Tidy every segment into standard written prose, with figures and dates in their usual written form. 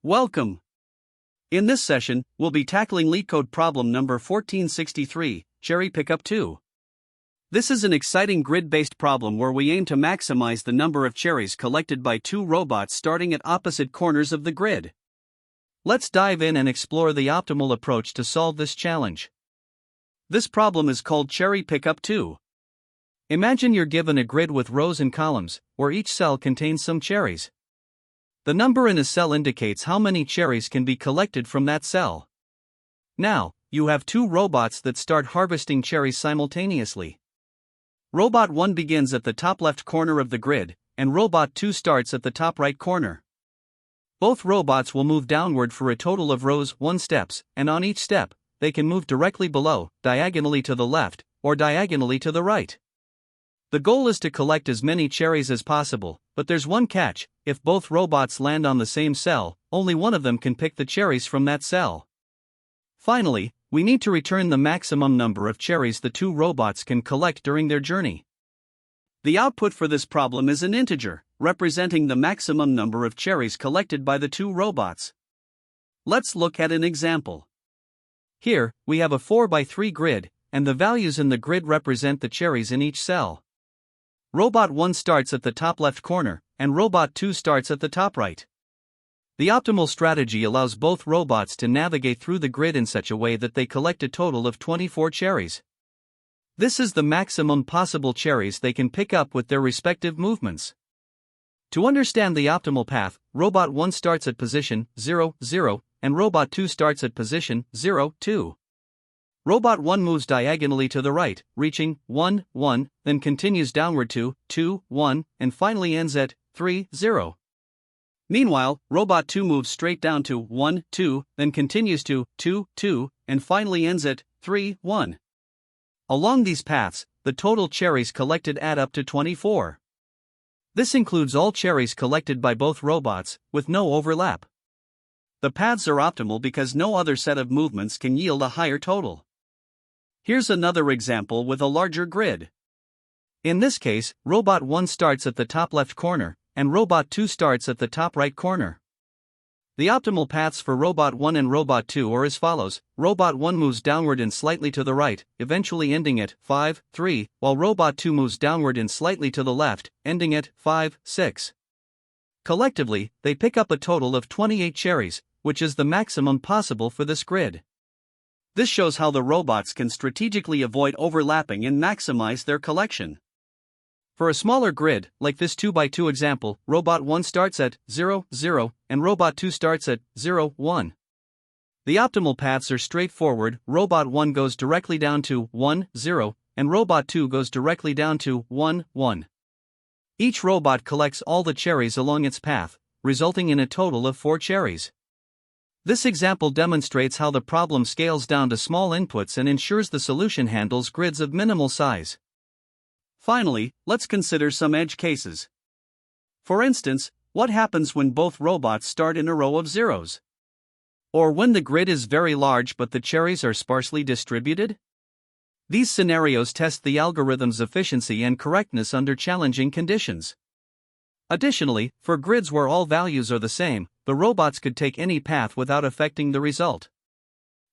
Welcome! In this session, we'll be tackling LeetCode problem number 1463, Cherry Pickup 2. This is an exciting grid-based problem where we aim to maximize the number of cherries collected by two robots starting at opposite corners of the grid. Let's dive in and explore the optimal approach to solve this challenge. This problem is called Cherry Pickup 2. Imagine you're given a grid with rows and columns, where each cell contains some cherries. The number in a cell indicates how many cherries can be collected from that cell. Now, you have two robots that start harvesting cherries simultaneously. Robot 1 begins at the top left corner of the grid, and Robot 2 starts at the top right corner. Both robots will move downward for a total of rows 1 steps, and on each step, they can move directly below, diagonally to the left, or diagonally to the right. The goal is to collect as many cherries as possible, but there's one catch: if both robots land on the same cell, only one of them can pick the cherries from that cell. Finally, we need to return the maximum number of cherries the two robots can collect during their journey. The output for this problem is an integer, representing the maximum number of cherries collected by the two robots. Let's look at an example. Here, we have a 4x3 grid, and the values in the grid represent the cherries in each cell. Robot 1 starts at the top left corner, and Robot 2 starts at the top right. The optimal strategy allows both robots to navigate through the grid in such a way that they collect a total of 24 cherries. This is the maximum possible cherries they can pick up with their respective movements. To understand the optimal path, Robot 1 starts at position 0, 0, and Robot 2 starts at position 0, 2. Robot 1 moves diagonally to the right, reaching 1, 1, then continues downward to 2, 1, and finally ends at 3, 0. Meanwhile, Robot 2 moves straight down to 1, 2, then continues to 2, 2, and finally ends at 3, 1. Along these paths, the total cherries collected add up to 24. This includes all cherries collected by both robots, with no overlap. The paths are optimal because no other set of movements can yield a higher total. Here's another example with a larger grid. In this case, Robot 1 starts at the top left corner, and Robot 2 starts at the top right corner. The optimal paths for Robot 1 and Robot 2 are as follows: Robot 1 moves downward and slightly to the right, eventually ending at 5, 3, while Robot 2 moves downward and slightly to the left, ending at 5, 6. Collectively, they pick up a total of 28 cherries, which is the maximum possible for this grid. This shows how the robots can strategically avoid overlapping and maximize their collection. For a smaller grid, like this 2x2 example, Robot 1 starts at 0, 0, and Robot 2 starts at 0, 1. The optimal paths are straightforward: Robot 1 goes directly down to 1, 0, and Robot 2 goes directly down to 1, 1. Each robot collects all the cherries along its path, resulting in a total of 4 cherries. This example demonstrates how the problem scales down to small inputs and ensures the solution handles grids of minimal size. Finally, let's consider some edge cases. For instance, what happens when both robots start in a row of zeros? Or when the grid is very large but the cherries are sparsely distributed? These scenarios test the algorithm's efficiency and correctness under challenging conditions. Additionally, for grids where all values are the same, the robots could take any path without affecting the result.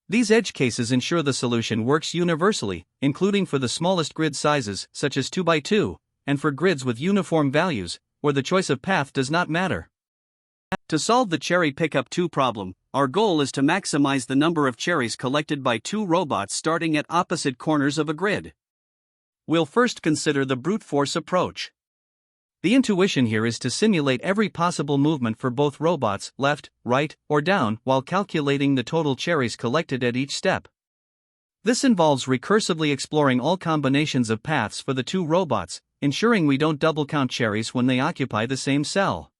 These edge cases ensure the solution works universally, including for the smallest grid sizes, such as 2x2, and for grids with uniform values, where the choice of path does not matter. To solve the Cherry Pickup 2 problem, our goal is to maximize the number of cherries collected by two robots starting at opposite corners of a grid. We'll first consider the brute force approach. The intuition here is to simulate every possible movement for both robots, left, right, or down, while calculating the total cherries collected at each step. This involves recursively exploring all combinations of paths for the two robots, ensuring we don't double count cherries when they occupy the same cell.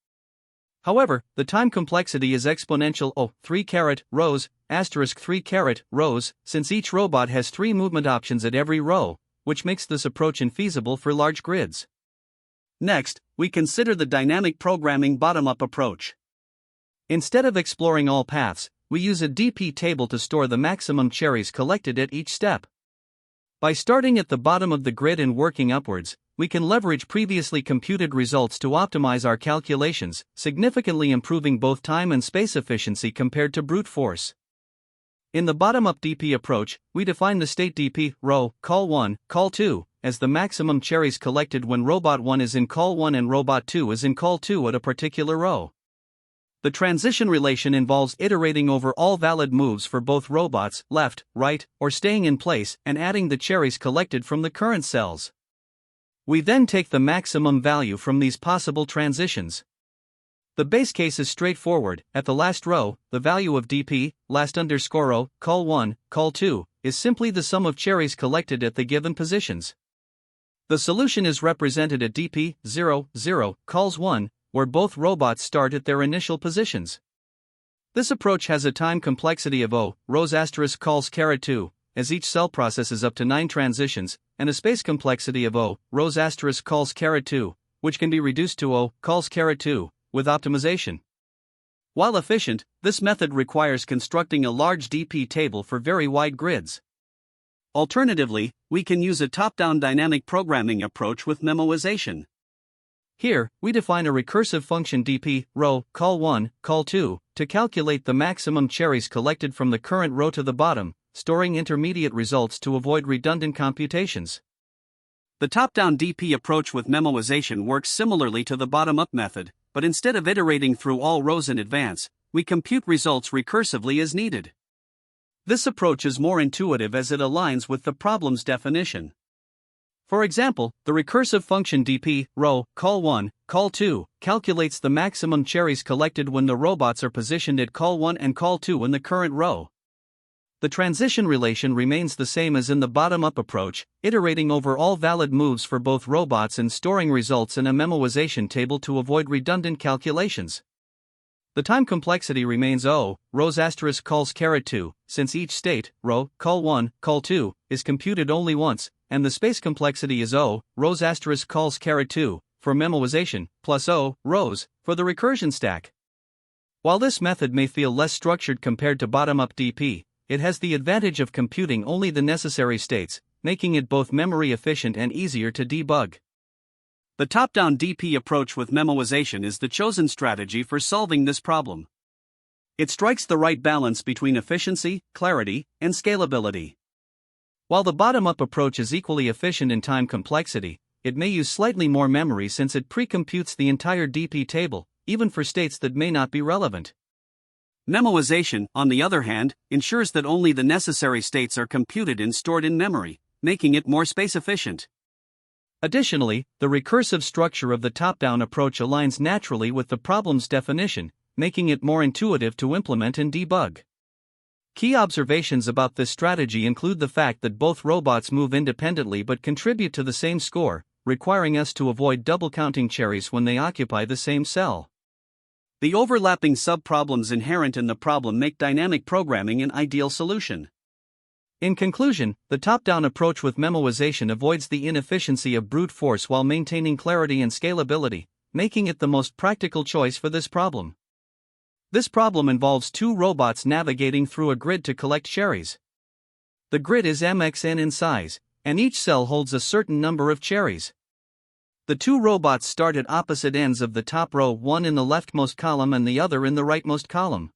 However, the time complexity is exponential: 3 rows, asterisk 3 rows, since each robot has 3 movement options at every row, which makes this approach infeasible for large grids. Next, we consider the dynamic programming bottom-up approach. Instead of exploring all paths, we use a DP table to store the maximum cherries collected at each step. By starting at the bottom of the grid and working upwards, we can leverage previously computed results to optimize our calculations, significantly improving both time and space efficiency compared to brute force. In the bottom-up DP approach, we define the state DP, row, call 1, call 2, as the maximum cherries collected when robot 1 is in call 1 and robot 2 is in call 2 at a particular row. The transition relation involves iterating over all valid moves for both robots, left, right, or staying in place, and adding the cherries collected from the current cells. We then take the maximum value from these possible transitions. The base case is straightforward. At the last row, the value of DP, last underscore row, call 1, call 2, is simply the sum of cherries collected at the given positions. The solution is represented at DP, 0, 0, calls 1, where both robots start at their initial positions. This approach has a time complexity of O, rows asterisk calls caret 2, as each cell processes up to 9 transitions, and a space complexity of O, rows asterisk calls caret 2, which can be reduced to O, calls caret 2, with optimization. While efficient, this method requires constructing a large DP table for very wide grids. Alternatively, we can use a top-down dynamic programming approach with memoization. Here, we define a recursive function DP, row, call 1, call 2, to calculate the maximum cherries collected from the current row to the bottom, storing intermediate results to avoid redundant computations. The top-down DP approach with memoization works similarly to the bottom-up method, but instead of iterating through all rows in advance, we compute results recursively as needed. This approach is more intuitive as it aligns with the problem's definition. For example, the recursive function DP, row, call 1, call 2, calculates the maximum cherries collected when the robots are positioned at call 1 and call 2 in the current row. The transition relation remains the same as in the bottom-up approach, iterating over all valid moves for both robots and storing results in a memoization table to avoid redundant calculations. The time complexity remains O, rows asterisk calls caret 2, since each state, row, call 1, call 2, is computed only once, and the space complexity is O, rows asterisk calls caret 2, for memoization, plus O, rows, for the recursion stack. While this method may feel less structured compared to bottom-up DP, it has the advantage of computing only the necessary states, making it both memory efficient and easier to debug. The top-down DP approach with memoization is the chosen strategy for solving this problem. It strikes the right balance between efficiency, clarity, and scalability. While the bottom-up approach is equally efficient in time complexity, it may use slightly more memory since it pre-computes the entire DP table, even for states that may not be relevant. Memoization, on the other hand, ensures that only the necessary states are computed and stored in memory, making it more space efficient. Additionally, the recursive structure of the top-down approach aligns naturally with the problem's definition, making it more intuitive to implement and debug. Key observations about this strategy include the fact that both robots move independently but contribute to the same score, requiring us to avoid double-counting cherries when they occupy the same cell. The overlapping sub-problems inherent in the problem make dynamic programming an ideal solution. In conclusion, the top-down approach with memoization avoids the inefficiency of brute force while maintaining clarity and scalability, making it the most practical choice for this problem. This problem involves two robots navigating through a grid to collect cherries. The grid is mxn in size, and each cell holds a certain number of cherries. The two robots start at opposite ends of the top row, one in the leftmost column and the other in the rightmost column.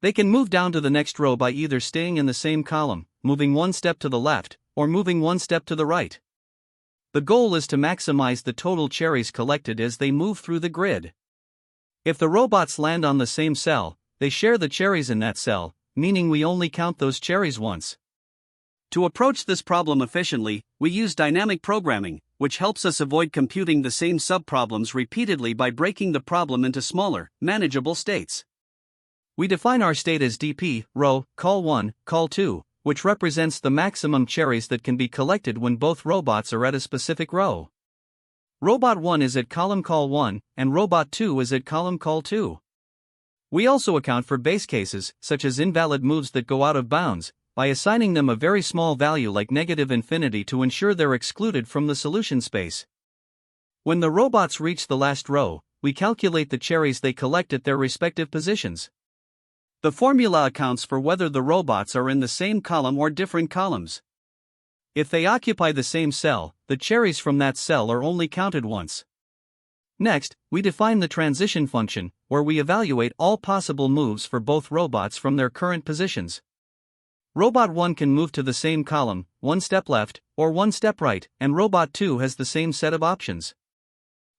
They can move down to the next row by either staying in the same column, moving one step to the left, or moving one step to the right. The goal is to maximize the total cherries collected as they move through the grid. If the robots land on the same cell, they share the cherries in that cell, meaning we only count those cherries once. To approach this problem efficiently, we use dynamic programming, which helps us avoid computing the same subproblems repeatedly by breaking the problem into smaller, manageable states. We define our state as DP, row, call 1, call 2, which represents the maximum cherries that can be collected when both robots are at a specific row. Robot 1 is at column call 1, and Robot 2 is at column call 2. We also account for base cases, such as invalid moves that go out of bounds, by assigning them a very small value like -infinity to ensure they're excluded from the solution space. When the robots reach the last row, we calculate the cherries they collect at their respective positions. The formula accounts for whether the robots are in the same column or different columns. If they occupy the same cell, the cherries from that cell are only counted once. Next, we define the transition function, where we evaluate all possible moves for both robots from their current positions. Robot 1 can move to the same column, one step left, or one step right, and Robot 2 has the same set of options.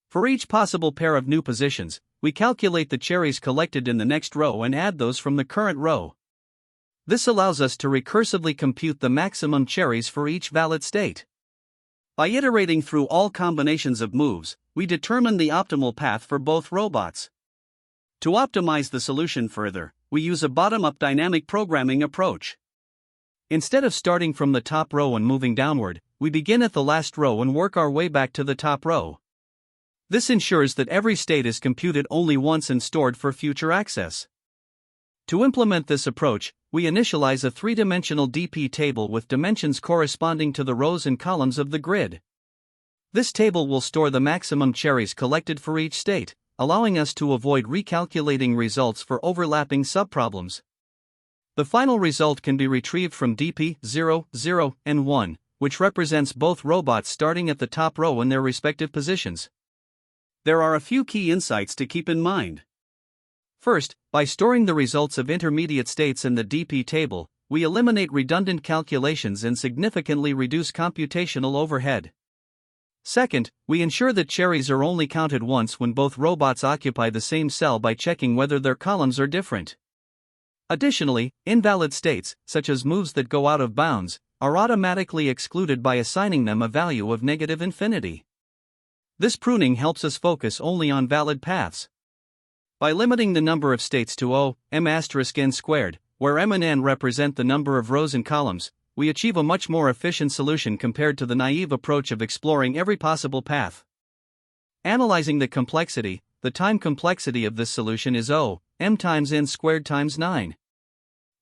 For each possible pair of new positions, we calculate the cherries collected in the next row and add those from the current row. This allows us to recursively compute the maximum cherries for each valid state. By iterating through all combinations of moves, we determine the optimal path for both robots. To optimize the solution further, we use a bottom-up dynamic programming approach. Instead of starting from the top row and moving downward, we begin at the last row and work our way back to the top row. This ensures that every state is computed only once and stored for future access. To implement this approach, we initialize a three-dimensional DP table with dimensions corresponding to the rows and columns of the grid. This table will store the maximum cherries collected for each state, allowing us to avoid recalculating results for overlapping subproblems. The final result can be retrieved from DP 0, 0, and 1, which represents both robots starting at the top row in their respective positions. There are a few key insights to keep in mind. First, by storing the results of intermediate states in the DP table, we eliminate redundant calculations and significantly reduce computational overhead. Second, we ensure that cherries are only counted once when both robots occupy the same cell by checking whether their columns are different. Additionally, invalid states, such as moves that go out of bounds, are automatically excluded by assigning them a value of -infinity. This pruning helps us focus only on valid paths. By limiting the number of states to O, m*n squared, where m and n represent the number of rows and columns, we achieve a much more efficient solution compared to the naive approach of exploring every possible path. Analyzing the complexity, the time complexity of this solution is O, m times n squared times 9.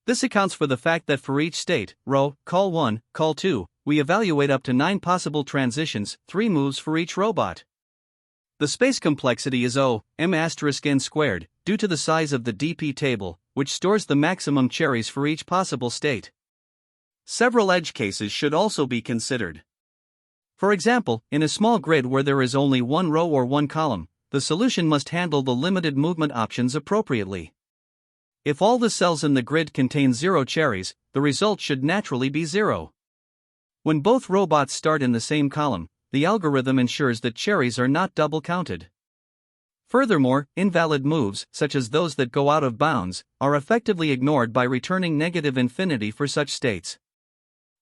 This accounts for the fact that for each state, row, call 1, call 2, we evaluate up to 9 possible transitions, 3 moves for each robot. The space complexity is O, m*n squared, due to the size of the DP table, which stores the maximum cherries for each possible state. Several edge cases should also be considered. For example, in a small grid where there is only one row or one column, the solution must handle the limited movement options appropriately. If all the cells in the grid contain 0 cherries, the result should naturally be 0. When both robots start in the same column, the algorithm ensures that cherries are not double counted. Furthermore, invalid moves, such as those that go out of bounds, are effectively ignored by returning -infinity for such states.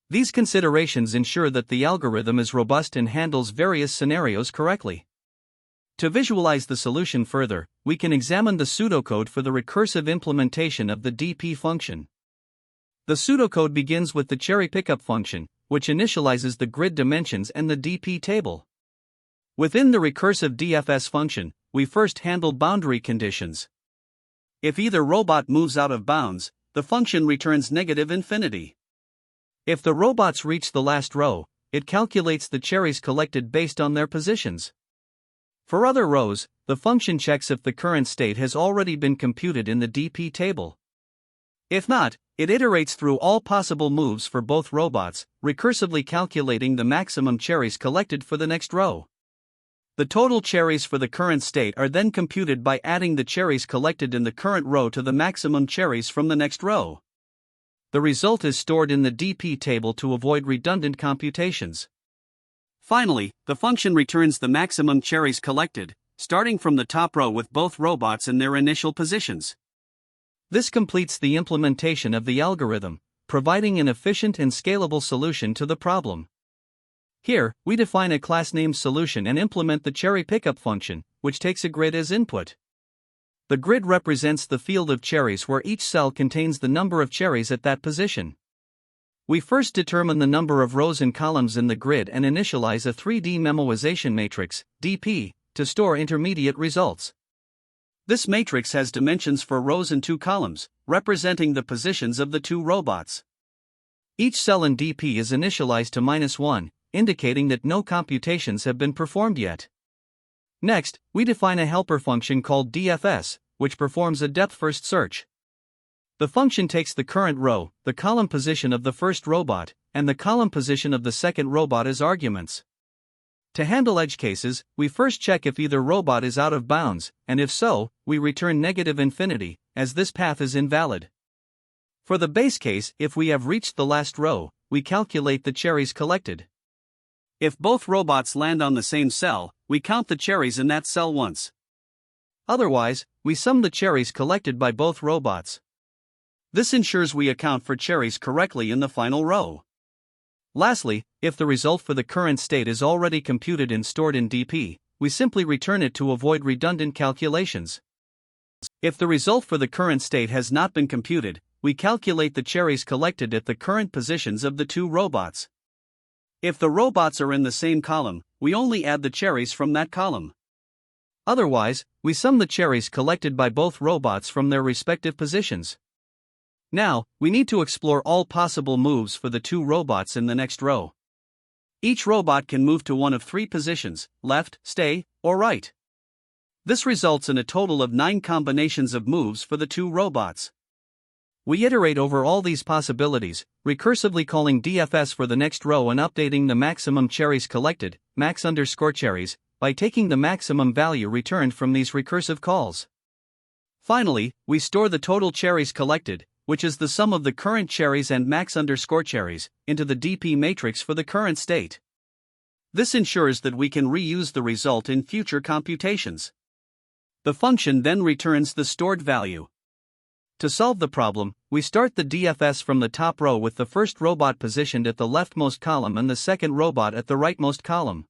These considerations ensure that the algorithm is robust and handles various scenarios correctly. To visualize the solution further, we can examine the pseudocode for the recursive implementation of the DP function. The pseudocode begins with the cherry pickup function, which initializes the grid dimensions and the DP table. Within the recursive DFS function, we first handle boundary conditions. If either robot moves out of bounds, the function returns -infinity. If the robots reach the last row, it calculates the cherries collected based on their positions. For other rows, the function checks if the current state has already been computed in the DP table. If not, it iterates through all possible moves for both robots, recursively calculating the maximum cherries collected for the next row. The total cherries for the current state are then computed by adding the cherries collected in the current row to the maximum cherries from the next row. The result is stored in the DP table to avoid redundant computations. Finally, the function returns the maximum cherries collected, starting from the top row with both robots in their initial positions. This completes the implementation of the algorithm, providing an efficient and scalable solution to the problem. Here, we define a class-named solution and implement the cherry pickup function, which takes a grid as input. The grid represents the field of cherries where each cell contains the number of cherries at that position. We first determine the number of rows and columns in the grid and initialize a 3D memoization matrix, DP, to store intermediate results. This matrix has dimensions for rows and 2 columns, representing the positions of the 2 robots. Each cell in DP is initialized to -1, indicating that no computations have been performed yet. Next, we define a helper function called DFS, which performs a depth-first search. The function takes the current row, the column position of the first robot, and the column position of the second robot as arguments. To handle edge cases, we first check if either robot is out of bounds, and if so, we return negative infinity, as this path is invalid. For the base case, if we have reached the last row, we calculate the cherries collected. If both robots land on the same cell, we count the cherries in that cell once. Otherwise, we sum the cherries collected by both robots. This ensures we account for cherries correctly in the final row. Lastly, if the result for the current state is already computed and stored in DP, we simply return it to avoid redundant calculations. If the result for the current state has not been computed, we calculate the cherries collected at the current positions of the two robots. If the robots are in the same column, we only add the cherries from that column. Otherwise, we sum the cherries collected by both robots from their respective positions. Now, we need to explore all possible moves for the two robots in the next row. Each robot can move to one of three positions: left, stay, or right. This results in a total of 9 combinations of moves for the two robots. We iterate over all these possibilities, recursively calling DFS for the next row and updating the maximum cherries collected, max_cherries, by taking the maximum value returned from these recursive calls. Finally, we store the total cherries collected, which is the sum of the current cherries and max_cherries, into the DP matrix for the current state. This ensures that we can reuse the result in future computations. The function then returns the stored value. To solve the problem, we start the DFS from the top row with the first robot positioned at the leftmost column and the second robot at the rightmost column.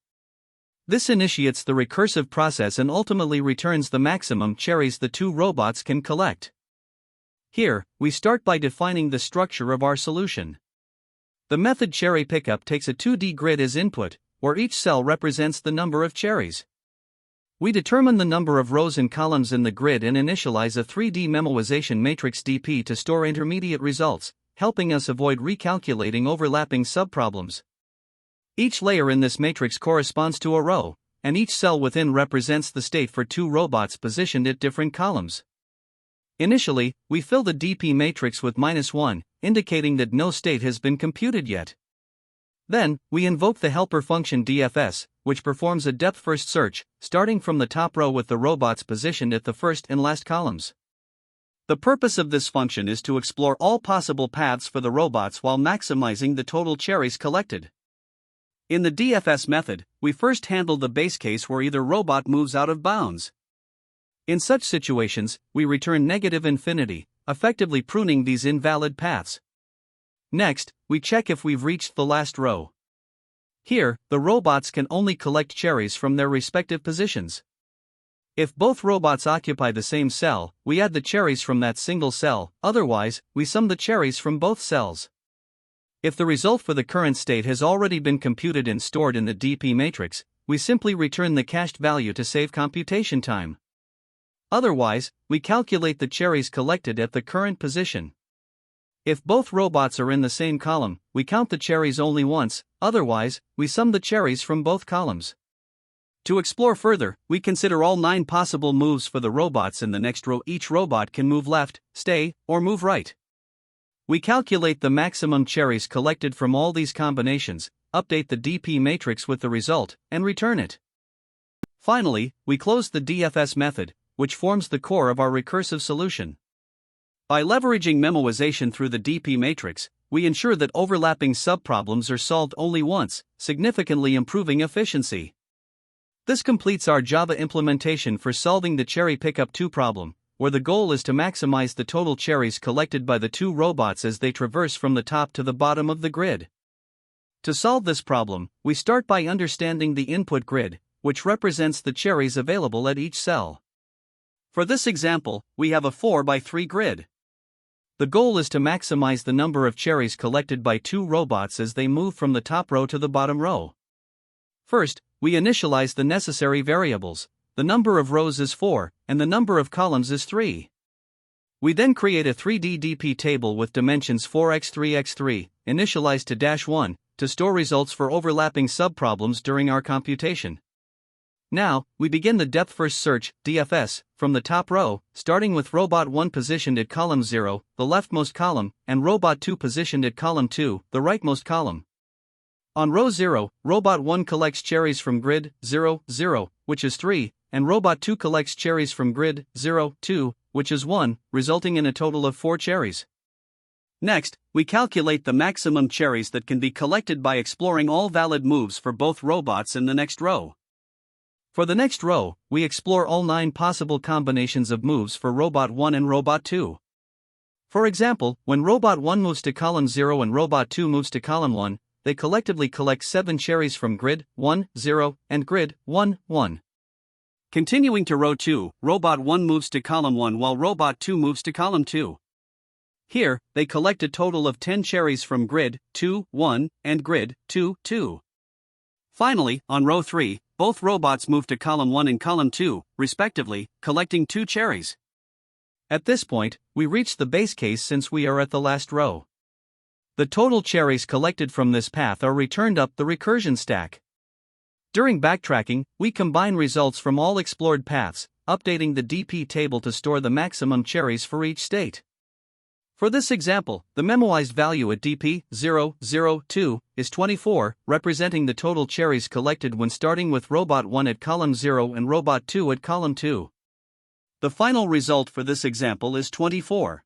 This initiates the recursive process and ultimately returns the maximum cherries the two robots can collect. Here, we start by defining the structure of our solution. The method cherry pickup takes a 2D grid as input, where each cell represents the number of cherries. We determine the number of rows and columns in the grid and initialize a 3D memoization matrix DP to store intermediate results, helping us avoid recalculating overlapping subproblems. Each layer in this matrix corresponds to a row, and each cell within represents the state for two robots positioned at different columns. Initially, we fill the DP matrix with -1, indicating that no state has been computed yet. Then, we invoke the helper function DFS, which performs a depth-first search, starting from the top row with the robots positioned at the first and last columns. The purpose of this function is to explore all possible paths for the robots while maximizing the total cherries collected. In the DFS method, we first handle the base case where either robot moves out of bounds. In such situations, we return negative infinity, effectively pruning these invalid paths. Next, we check if we've reached the last row. Here, the robots can only collect cherries from their respective positions. If both robots occupy the same cell, we add the cherries from that single cell, otherwise, we sum the cherries from both cells. If the result for the current state has already been computed and stored in the DP matrix, we simply return the cached value to save computation time. Otherwise, we calculate the cherries collected at the current position. If both robots are in the same column, we count the cherries only once, otherwise, we sum the cherries from both columns. To explore further, we consider all 9 possible moves for the robots in the next row. Each robot can move left, stay, or move right. We calculate the maximum cherries collected from all these combinations, update the DP matrix with the result, and return it. Finally, we close the DFS method, which forms the core of our recursive solution. By leveraging memoization through the DP matrix, we ensure that overlapping subproblems are solved only once, significantly improving efficiency. This completes our Java implementation for solving the cherry pickup 2 problem, where the goal is to maximize the total cherries collected by the two robots as they traverse from the top to the bottom of the grid. To solve this problem, we start by understanding the input grid, which represents the cherries available at each cell. For this example, we have a 4x3 grid. The goal is to maximize the number of cherries collected by two robots as they move from the top row to the bottom row. First, we initialize the necessary variables. The number of rows is 4, and the number of columns is 3. We then create a 3D DP table with dimensions 4x3x3, initialized to -1, to store results for overlapping subproblems during our computation. Now, we begin the depth first search, DFS, from the top row, starting with robot 1 positioned at column 0, the leftmost column, and robot 2 positioned at column 2, the rightmost column. On row 0, robot 1 collects cherries from grid 0, 0, which is 3, and robot 2 collects cherries from grid 0, 2, which is 1, resulting in a total of 4 cherries. Next, we calculate the maximum cherries that can be collected by exploring all valid moves for both robots in the next row. For the next row, we explore all 9 possible combinations of moves for robot 1 and robot 2. For example, when robot 1 moves to column 0 and robot 2 moves to column 1, they collectively collect 7 cherries from grid 1, 0, and grid 1, 1. Continuing to row 2, robot 1 moves to column 1 while robot 2 moves to column 2. Here, they collect a total of 10 cherries from grid 2, 1, and grid 2, 2. Finally, on row 3, both robots move to column 1 and column 2, respectively, collecting 2 cherries. At this point, we reach the base case since we are at the last row. The total cherries collected from this path are returned up the recursion stack. During backtracking, we combine results from all explored paths, updating the DP table to store the maximum cherries for each state. For this example, the memoized value at DP 002 is 24, representing the total cherries collected when starting with robot 1 at column 0 and robot 2 at column 2. The final result for this example is 24.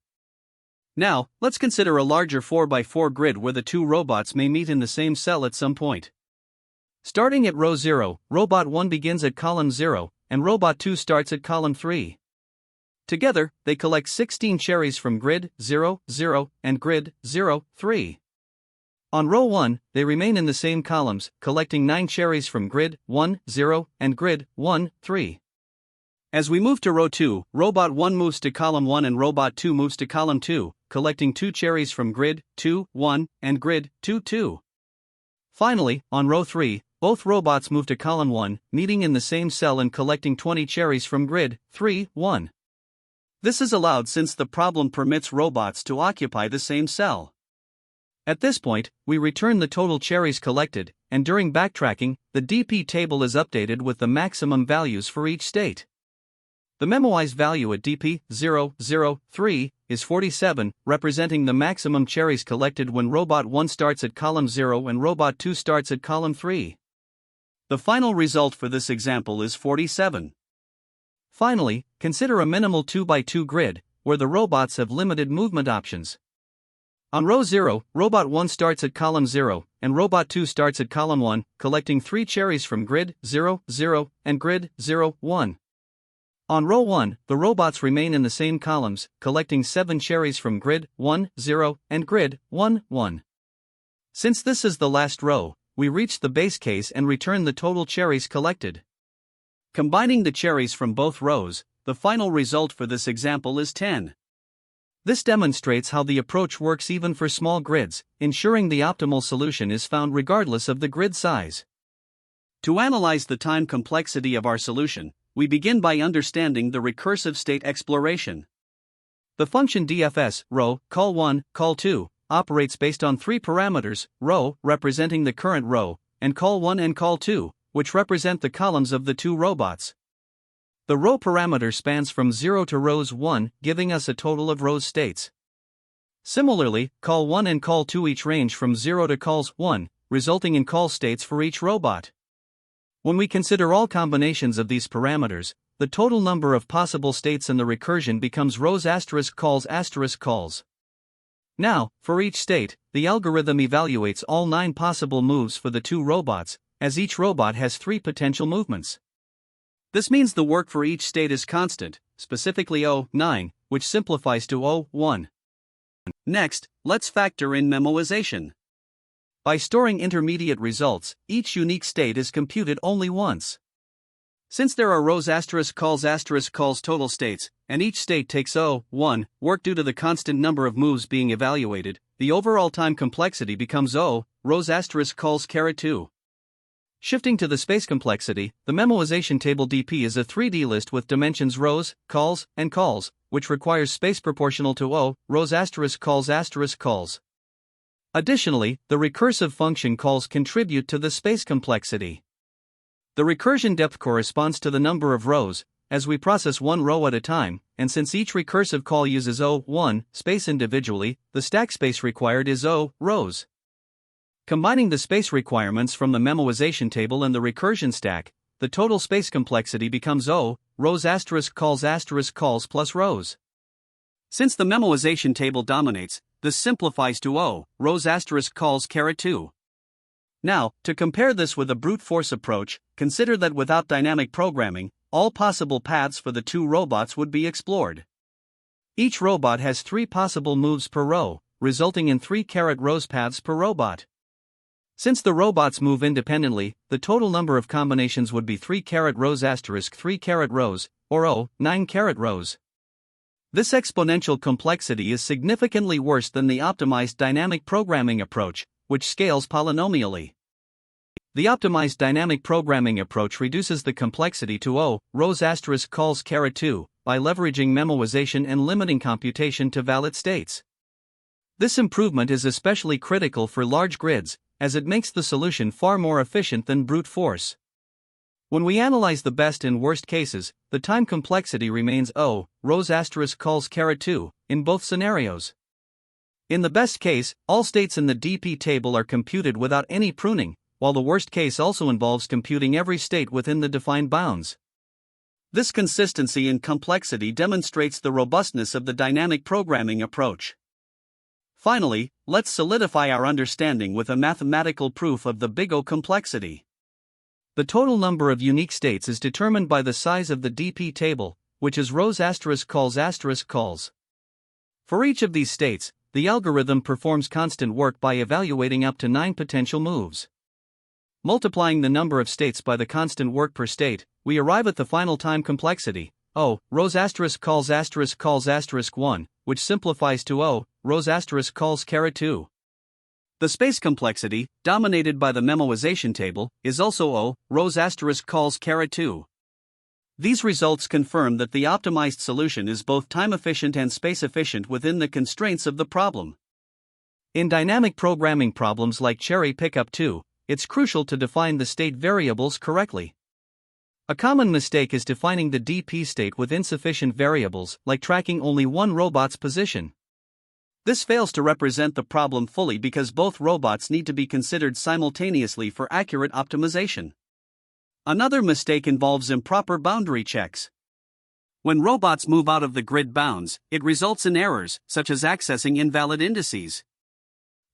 Now, let's consider a larger 4x4 grid where the two robots may meet in the same cell at some point. Starting at row 0, robot 1 begins at column 0, and robot 2 starts at column 3. Together, they collect 16 cherries from grid 0, 0, and grid 0, 3. On row 1, they remain in the same columns, collecting 9 cherries from grid 1, 0, and grid 1, 3. As we move to row 2, robot 1 moves to column 1 and robot 2 moves to column 2, collecting 2 cherries from grid 2, 1, and grid 2, 2. Finally, on row 3, both robots move to column 1, meeting in the same cell and collecting 20 cherries from grid 3, 1. This is allowed since the problem permits robots to occupy the same cell. At this point, we return the total cherries collected, and during backtracking, the DP table is updated with the maximum values for each state. The memoized value at DP 003 is 47, representing the maximum cherries collected when robot 1 starts at column 0 and robot 2 starts at column 3. The final result for this example is 47. Finally, consider a minimal 2x2 grid, where the robots have limited movement options. On row 0, robot 1 starts at column 0, and robot 2 starts at column 1, collecting 3 cherries from grid 0, 0, and grid 0, 1. On row 1, the robots remain in the same columns, collecting 7 cherries from grid 1, 0, and grid 1, 1. Since this is the last row, we reach the base case and return the total cherries collected. Combining the cherries from both rows, the final result for this example is 10. This demonstrates how the approach works even for small grids, ensuring the optimal solution is found regardless of the grid size. To analyze the time complexity of our solution, we begin by understanding the recursive state exploration. The function DFS, row, call 1, call 2, operates based on 3 parameters, row, representing the current row, and call 1 and call 2, which represent the columns of the two robots. The row parameter spans from 0 to rows 1, giving us a total of rows states. Similarly, call 1 and call 2 each range from 0 to calls 1, resulting in call states for each robot. When we consider all combinations of these parameters, the total number of possible states in the recursion becomes rows * calls. Now, for each state, the algorithm evaluates all 9 possible moves for the two robots, as each robot has 3 potential movements. This means the work for each state is constant, specifically O9, which simplifies to O1. Next, let's factor in memoization. By storing intermediate results, each unique state is computed only once. Since there are rows * calls total states, and each state takes O1 work due to the constant number of moves being evaluated, the overall time complexity becomes O rows * calls 2. Shifting to the space complexity, the memoization table DP is a 3D list with dimensions rows, calls, and calls, which requires space proportional to O rows * calls. Additionally, the recursive function calls contribute to the space complexity. The recursion depth corresponds to the number of rows, as we process one row at a time, and since each recursive call uses O1 space individually, the stack space required is O rows. Combining the space requirements from the memoization table and the recursion stack, the total space complexity becomes O rows calls plus rows. Since the memoization table dominates, this simplifies to O rows calls 2. Now, to compare this with a brute force approach, consider that without dynamic programming, all possible paths for the two robots would be explored. Each robot has 3 possible moves per row, resulting in 3 rows paths per robot. Since the robots move independently, the total number of combinations would be 3 rows 3 rows, or 9 rows. This exponential complexity is significantly worse than the optimized dynamic programming approach, which scales polynomially. The optimized dynamic programming approach reduces the complexity to O rows calls 2 by leveraging memoization and limiting computation to valid states. This improvement is especially critical for large grids, as it makes the solution far more efficient than brute force. When we analyze the best and worst cases, the time complexity remains O rows calls 2 in both scenarios. In the best case, all states in the DP table are computed without any pruning, while the worst case also involves computing every state within the defined bounds. This consistency in complexity demonstrates the robustness of the dynamic programming approach. Finally, let's solidify our understanding with a mathematical proof of the big O complexity. The total number of unique states is determined by the size of the DP table, which is rows calls. For each of these states, the algorithm performs constant work by evaluating up to 9 potential moves. Multiplying the number of states by the constant work per state, we arrive at the final time complexity, O rows calls 1, which simplifies to O rows calls 2. The space complexity, dominated by the memoization table, is also O rows calls 2. These results confirm that the optimized solution is both time efficient and space efficient within the constraints of the problem. In dynamic programming problems like Cherry Pickup 2, it's crucial to define the state variables correctly. A common mistake is defining the DP state with insufficient variables, like tracking only one robot's position. This fails to represent the problem fully because both robots need to be considered simultaneously for accurate optimization. Another mistake involves improper boundary checks. When robots move out of the grid bounds, it results in errors, such as accessing invalid indices.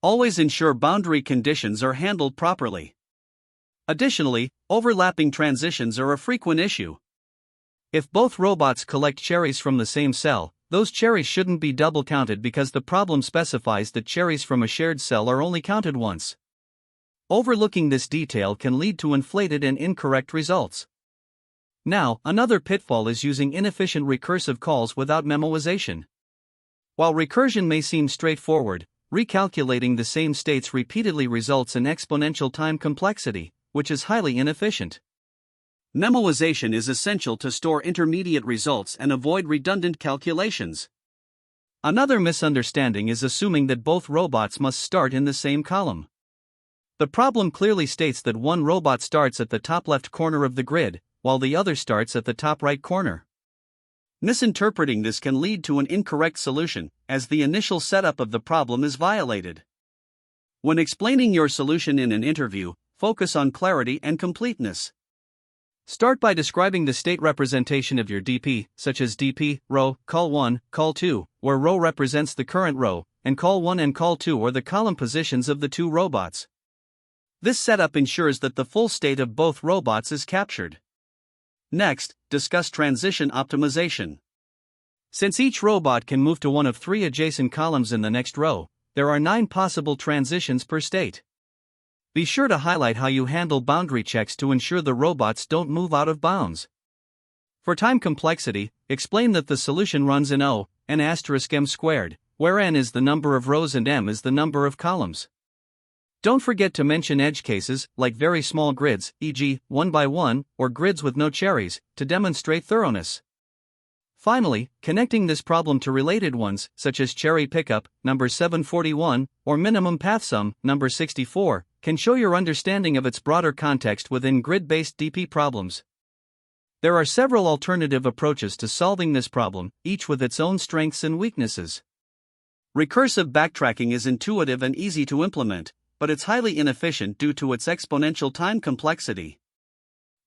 Always ensure boundary conditions are handled properly. Additionally, overlapping transitions are a frequent issue. If both robots collect cherries from the same cell, those cherries shouldn't be double counted because the problem specifies that cherries from a shared cell are only counted once. Overlooking this detail can lead to inflated and incorrect results. Now, another pitfall is using inefficient recursive calls without memoization. While recursion may seem straightforward, recalculating the same states repeatedly results in exponential time complexity, which is highly inefficient. Memoization is essential to store intermediate results and avoid redundant calculations. Another misunderstanding is assuming that both robots must start in the same column. The problem clearly states that one robot starts at the top left corner of the grid, while the other starts at the top right corner. Misinterpreting this can lead to an incorrect solution, as the initial setup of the problem is violated. When explaining your solution in an interview, focus on clarity and completeness. Start by describing the state representation of your DP, such as DP, row, call 1, call 2, where row represents the current row, and call 1 and call 2 are the column positions of the two robots. This setup ensures that the full state of both robots is captured. Next, discuss transition optimization. Since each robot can move to one of 3 adjacent columns in the next row, there are 9 possible transitions per state. Be sure to highlight how you handle boundary checks to ensure the robots don't move out of bounds. For time complexity, explain that the solution runs in O, n*m squared, where n is the number of rows and m is the number of columns. Don't forget to mention edge cases, like very small grids, e.g., 1 by 1, or grids with no cherries, to demonstrate thoroughness. Finally, connecting this problem to related ones, such as cherry pickup, number 741, or minimum path sum, number 64, can show your understanding of its broader context within grid-based DP problems. There are several alternative approaches to solving this problem, each with its own strengths and weaknesses. Recursive backtracking is intuitive and easy to implement, but it's highly inefficient due to its exponential time complexity.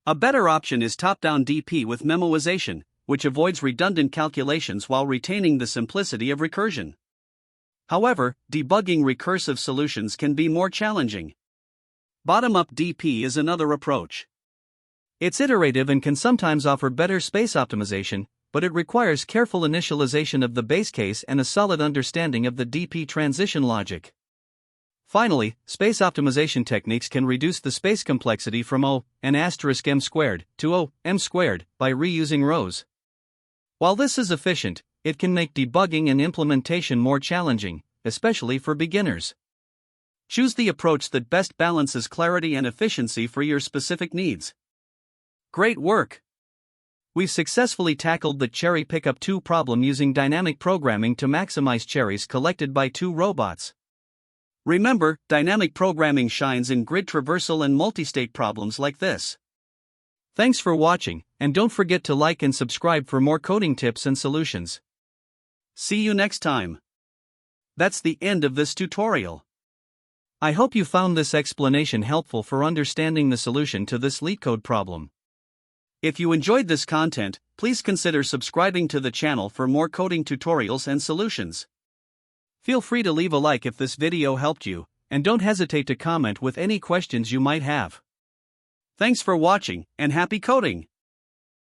A better option is top-down DP with memoization, which avoids redundant calculations while retaining the simplicity of recursion. However, debugging recursive solutions can be more challenging. Bottom-up DP is another approach. It's iterative and can sometimes offer better space optimization, but it requires careful initialization of the base case and a solid understanding of the DP transition logic. Finally, space optimization techniques can reduce the space complexity from n*m squared to m squared by reusing rows. While this is efficient, it can make debugging and implementation more challenging, especially for beginners. Choose the approach that best balances clarity and efficiency for your specific needs. Great work! We've successfully tackled the cherry pickup 2 problem using dynamic programming to maximize cherries collected by 2 robots. Remember, dynamic programming shines in grid traversal and multi-state problems like this. Thanks for watching, and don't forget to like and subscribe for more coding tips and solutions. See you next time. That's the end of this tutorial. I hope you found this explanation helpful for understanding the solution to this LeetCode problem. If you enjoyed this content, please consider subscribing to the channel for more coding tutorials and solutions. Feel free to leave a like if this video helped you, and don't hesitate to comment with any questions you might have. Thanks for watching, and happy coding!